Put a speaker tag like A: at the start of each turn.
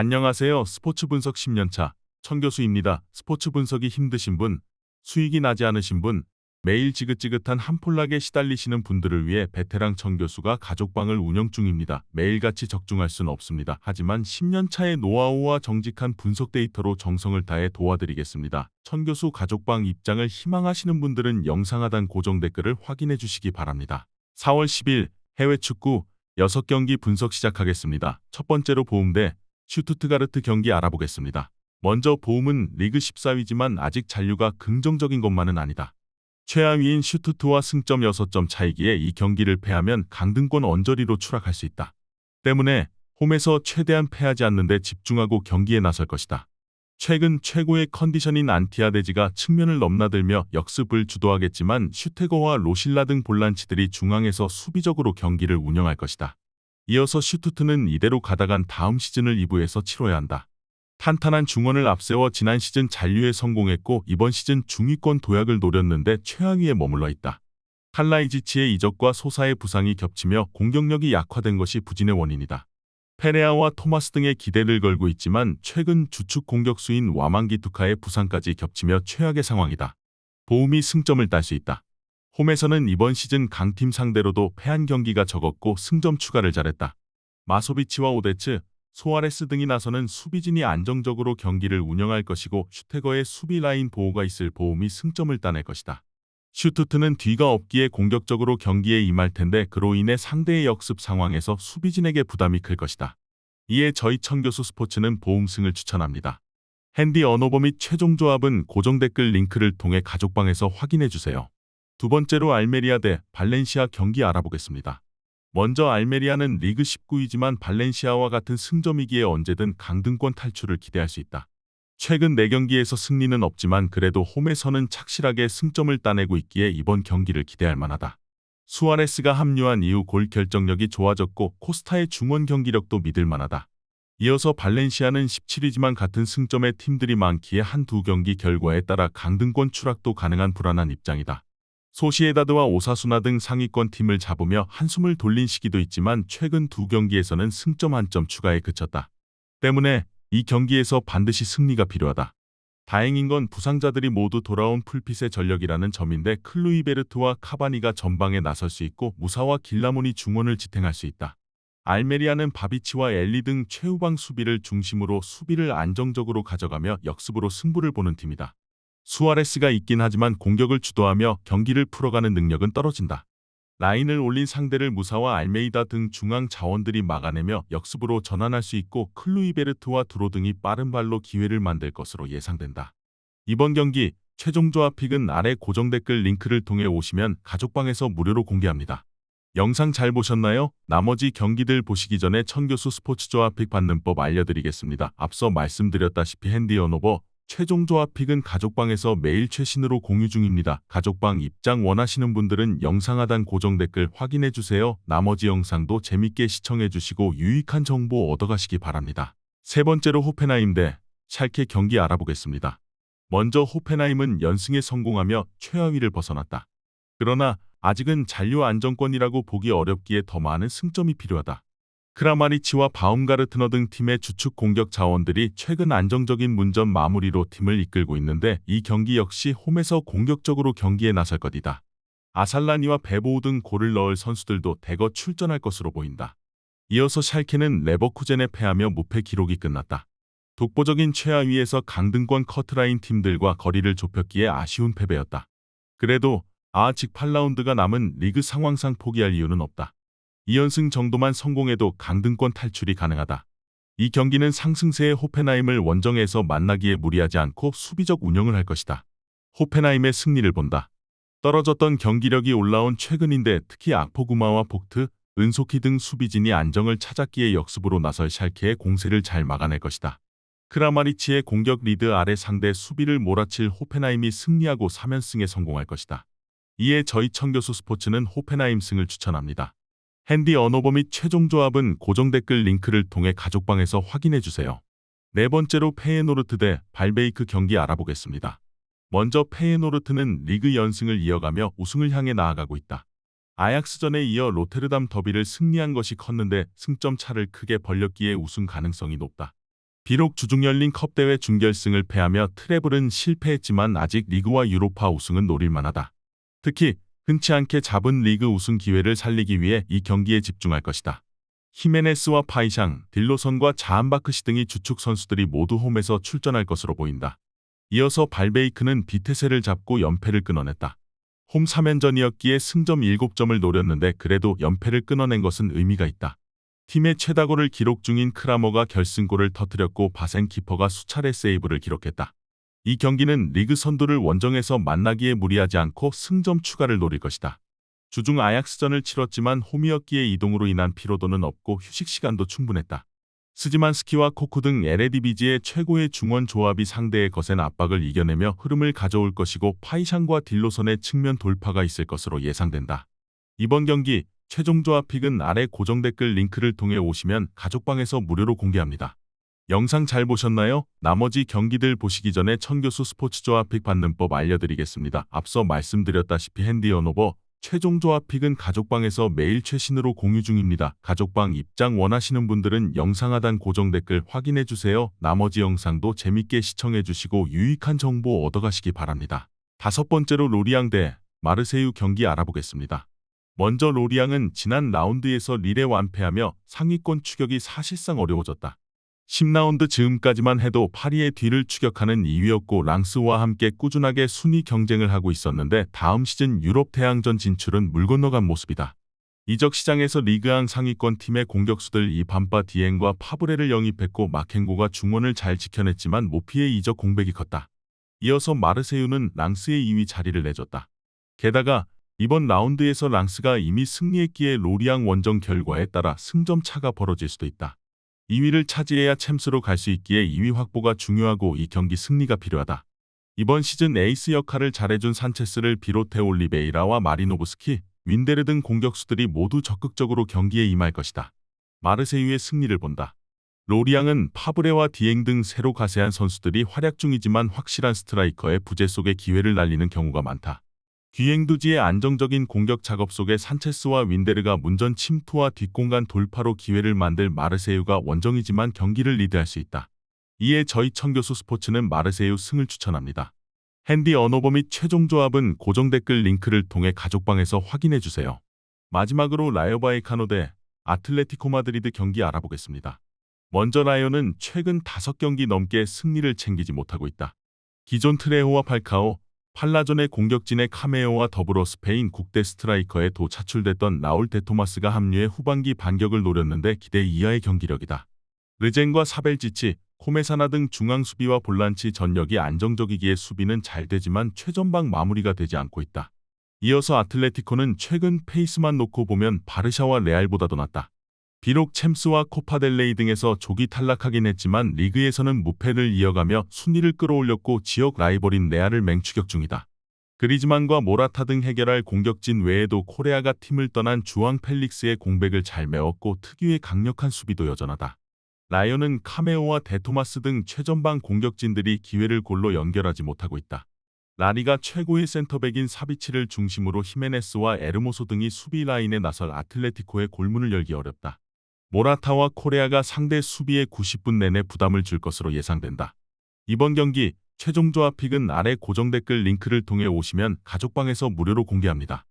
A: 안녕하세요. 스포츠 분석 10년차 천교수입니다. 스포츠 분석이 힘드신 분, 수익이 나지 않으신 분, 매일 지긋지긋한 한폴락에 시달리시는 분들을 위해 베테랑 천교수가 가족방을 운영 중입니다. 매일같이 적중할 수는 없습니다. 하지만 10년차의 노하우와 정직한 분석 데이터로 정성을 다해 도와드리겠습니다. 천교수 가족방 입장을 희망하시는 분들은 영상 하단 고정 댓글을 확인해 주시기 바랍니다. 4월 10일 해외 축구 6경기 분석 시작하겠습니다. 첫 번째로 보움대 슈투트가르트 경기 알아보겠습니다. 먼저 보움은 리그 14위지만 아직 잔류가 긍정적인 것만은 아니다. 최하위인 슈투트와 승점 6점 차이기에 이 경기를 패하면 강등권 언저리로 추락할 수 있다. 때문에 홈에서 최대한 패하지 않는 데 집중하고 경기에 나설 것이다. 최근 최고의 컨디션인 안티아데지가 측면을 넘나들며 역습을 주도하겠지만 슈테거와 로실라 등 볼란치들이 중앙에서 수비적으로 경기를 운영할 것이다. 이어서 슈투트는 이대로 가다간 다음 시즌을 2부에서 치러야 한다. 탄탄한 중원을 앞세워 지난 시즌 잔류에 성공했고 이번 시즌 중위권 도약을 노렸는데 최하위에 머물러 있다. 칼라이지치의 이적과 소사의 부상이 겹치며 공격력이 약화된 것이 부진의 원인이다. 페레아와 토마스 등의 기대를 걸고 있지만 최근 주축 공격수인 와망기투카의 부상까지 겹치며 최악의 상황이다. 보움이 승점을 딸 수 있다. 홈에서는 이번 시즌 강팀 상대로도 패한 경기가 적었고 승점 추가를 잘했다. 마소비치와 오데츠, 소아레스 등이 나서는 수비진이 안정적으로 경기를 운영할 것이고 슈테거의 수비 라인 보호가 있을 보움이 승점을 따낼 것이다. 슈투트는 뒤가 없기에 공격적으로 경기에 임할 텐데 그로 인해 상대의 역습 상황에서 수비진에게 부담이 클 것이다. 이에 저희 천교수 스포츠는 보움승을 추천합니다. 핸디 언어버 및 최종 조합은 고정 댓글 링크를 통해 가족방에서 확인해주세요. 두 번째로 알메리아 대 발렌시아 경기 알아보겠습니다. 먼저 알메리아는 리그 19위지만 발렌시아와 같은 승점이기에 언제든 강등권 탈출을 기대할 수 있다. 최근 4경기에서 승리는 없지만 그래도 홈에서는 착실하게 승점을 따내고 있기에 이번 경기를 기대할 만하다. 수아레스가 합류한 이후 골 결정력이 좋아졌고 코스타의 중원 경기력도 믿을 만하다. 이어서 발렌시아는 17위지만 같은 승점의 팀들이 많기에 한두 경기 결과에 따라 강등권 추락도 가능한 불안한 입장이다. 소시에다드와 오사수나 등 상위권 팀을 잡으며 한숨을 돌린 시기도 있지만 최근 2경기에서는 승점 1점 추가에 그쳤다. 때문에 이 경기에서 반드시 승리가 필요하다. 다행인 건 부상자들이 모두 돌아온 풀핏의 전력이라는 점인데 클루이베르트와 카바니가 전방에 나설 수 있고 무사와 길라몬이 중원을 지탱할 수 있다. 알메리아는 바비치와 엘리 등 최후방 수비를 중심으로 수비를 안정적으로 가져가며 역습으로 승부를 보는 팀이다. 수아레스가 있긴 하지만 공격을 주도하며 경기를 풀어가는 능력은 떨어진다. 라인을 올린 상대를 무사와 알메이다 등 중앙 자원들이 막아내며 역습으로 전환할 수 있고 클루이베르트와 두로 등이 빠른 발로 기회를 만들 것으로 예상된다. 이번 경기 최종 조합 픽은 아래 고정 댓글 링크를 통해 오시면 가족방에서 무료로 공개합니다. 영상 잘 보셨나요? 나머지 경기들 보시기 전에 천교수 스포츠 조합 픽 받는 법 알려드리겠습니다. 앞서 말씀드렸다시피 핸디 언어버 최종 조합 픽은 가족방에서 매일 최신으로 공유 중입니다. 가족방 입장 원하시는 분들은 영상 하단 고정 댓글 확인해주세요. 나머지 영상도 재밌게 시청해주시고 유익한 정보 얻어가시기 바랍니다. 세 번째로 호펜하임 대 샬케 경기 알아보겠습니다. 먼저 호펜하임은 연승에 성공하며 최하위를 벗어났다. 그러나 아직은 잔류 안정권이라고 보기 어렵기에 더 많은 승점이 필요하다. 크라마리치와 바움가르트너 등 팀의 주축 공격 자원들이 최근 안정적인 문전 마무리로 팀을 이끌고 있는데 이 경기 역시 홈에서 공격적으로 경기에 나설 것이다. 아살라니와 베보우 등 골을 넣을 선수들도 대거 출전할 것으로 보인다. 이어서 샬케는 레버쿠젠에 패하며 무패 기록이 끝났다. 독보적인 최하위에서 강등권 커트라인 팀들과 거리를 좁혔기에 아쉬운 패배였다. 그래도 아직 8라운드가 남은 리그 상황상 포기할 이유는 없다. 2연승 정도만 성공해도 강등권 탈출이 가능하다. 이 경기는 상승세의 호펜하임을 원정에서 만나기에 무리하지 않고 수비적 운영을 할 것이다. 호펜하임의 승리를 본다. 떨어졌던 경기력이 올라온 최근인데 특히 악포구마와 복트, 은소키 등 수비진이 안정을 찾았기에 역습으로 나설 샬케의 공세를 잘 막아낼 것이다. 크라마리치의 공격 리드 아래 상대 수비를 몰아칠 호펜하임이 승리하고 3연승에 성공할 것이다. 이에 저희 천교수 스포츠는 호펜하임 승을 추천합니다. 핸디 언어버 및 최종 조합은 고정 댓글 링크를 통해 가족방에서 확인해주세요. 네 번째로 페예노르트 대 발베이크 경기 알아보겠습니다. 먼저 페예노르트는 리그 연승을 이어가며 우승을 향해 나아가고 있다. 아약스전에 이어 로테르담 더비를 승리한 것이 컸는데 승점 차를 크게 벌렸기에 우승 가능성이 높다. 비록 주중 열린 컵 대회 준결승을 패하며 트래블은 실패했지만 아직 리그와 유로파 우승은 노릴만하다. 특히 흔치 않게 잡은 리그 우승 기회를 살리기 위해 이 경기에 집중할 것이다. 히메네스와 파이샹, 딜로선과 자한바크시 등이 주축 선수들이 모두 홈에서 출전할 것으로 보인다. 이어서 발베이크는 비테세를 잡고 연패를 끊어냈다. 홈 3연전이었기에 승점 7점을 노렸는데 그래도 연패를 끊어낸 것은 의미가 있다. 팀의 최다골을 기록 중인 크라머가 결승골을 터뜨렸고 바센 키퍼가 수차례 세이브를 기록했다. 이 경기는 리그 선두를 원정에서 만나기에 무리하지 않고 승점 추가를 노릴 것이다. 주중 아약스전을 치렀지만 홈이었기에 이동으로 인한 피로도는 없고 휴식 시간도 충분했다. 스지만스키와 코쿠 등 에레디비지의 최고의 중원 조합이 상대의 거센 압박을 이겨내며 흐름을 가져올 것이고 파이샹과 딜로선의 측면 돌파가 있을 것으로 예상된다. 이번 경기 최종 조합 픽은 아래 고정 댓글 링크를 통해 오시면 가족방에서 무료로 공개합니다. 영상 잘 보셨나요? 나머지 경기들 보시기 전에 천교수 스포츠 조합 픽 받는 법 알려드리겠습니다. 앞서 말씀드렸다시피 핸디 언오버 최종 조합 픽은 가족방에서 매일 최신으로 공유 중입니다. 가족방 입장 원하시는 분들은 영상 하단 고정 댓글 확인해주세요. 나머지 영상도 재밌게 시청해주시고 유익한 정보 얻어가시기 바랍니다. 5번째로 로리앙 대 마르세유 경기 알아보겠습니다. 먼저 로리앙은 지난 라운드에서 릴에 완패하며 상위권 추격이 사실상 어려워졌다. 10라운드 즈음까지만 해도 파리의 뒤를 추격하는 2위였고 랑스와 함께 꾸준하게 순위 경쟁을 하고 있었는데 다음 시즌 유럽 대항전 진출은 물 건너간 모습이다. 이적 시장에서 리그앙 상위권 팀의 공격수들 이밤바 디엥과 파브레를 영입했고 마켄고가 중원을 잘 지켜냈지만 모피의 이적 공백이 컸다. 이어서 마르세유는 랑스의 2위 자리를 내줬다. 게다가 이번 라운드에서 랑스가 이미 승리했기에 로리앙 원정 결과에 따라 승점 차가 벌어질 수도 있다. 2위를 차지해야 챔스로 갈 수 있기에 2위 확보가 중요하고 이 경기 승리가 필요하다. 이번 시즌 에이스 역할을 잘해준 산체스를 비롯해 올리베이라와 마리노브스키, 윈데르 등 공격수들이 모두 적극적으로 경기에 임할 것이다. 마르세유의 승리를 본다. 로리앙은 파브레와 디엥 등 새로 가세한 선수들이 활약 중이지만 확실한 스트라이커의 부재 속에 기회를 날리는 경우가 많다. 뒤엥두지의 안정적인 공격 작업 속에 산체스와 윈데르가 문전 침투와 뒷공간 돌파로 기회를 만들 마르세유가 원정이지만 경기를 리드할 수 있다. 이에 저희 천교수 스포츠는 마르세유 승을 추천합니다. 핸디 언오버 및 최종 조합은 고정 댓글 링크를 통해 가족방에서 확인해주세요. 마지막으로 라요 바이카노 대 아틀레티코 마드리드 경기 알아보겠습니다. 먼저 라요는 최근 5경기 넘게 승리를 챙기지 못하고 있다. 기존 트레호와 팔카오, 팔라존의 공격진의 카메오와 더불어 스페인 국대 스트라이커에 도 차출됐던 라울 데토마스가 합류해 후반기 반격을 노렸는데 기대 이하의 경기력이다. 르젠과 사벨지치, 코메사나 등 중앙 수비와 볼란치 전력이 안정적이기에 수비는 잘 되지만 최전방 마무리가 되지 않고 있다. 이어서 아틀레티코는 최근 페이스만 놓고 보면 바르샤와 레알보다도 낫다. 비록 챔스와 코파델레이 등에서 조기 탈락하긴 했지만 리그에서는 무패를 이어가며 순위를 끌어올렸고 지역 라이벌인 레알을 맹추격 중이다. 그리즈만과 모라타 등 해결할 공격진 외에도 코레아가 팀을 떠난 주앙 펠릭스의 공백을 잘 메웠고 특유의 강력한 수비도 여전하다. 라이온은 카메오와 데토마스 등 최전방 공격진들이 기회를 골로 연결하지 못하고 있다. 라리가 최고의 센터백인 사비치를 중심으로 히메네스와 에르모소 등이 수비 라인에 나설 아틀레티코의 골문을 열기 어렵다. 모라타와 코레아가 상대 수비에 90분 내내 부담을 줄 것으로 예상된다. 이번 경기 최종 조합 픽은 아래 고정 댓글 링크를 통해 오시면 가족방에서 무료로 공개합니다.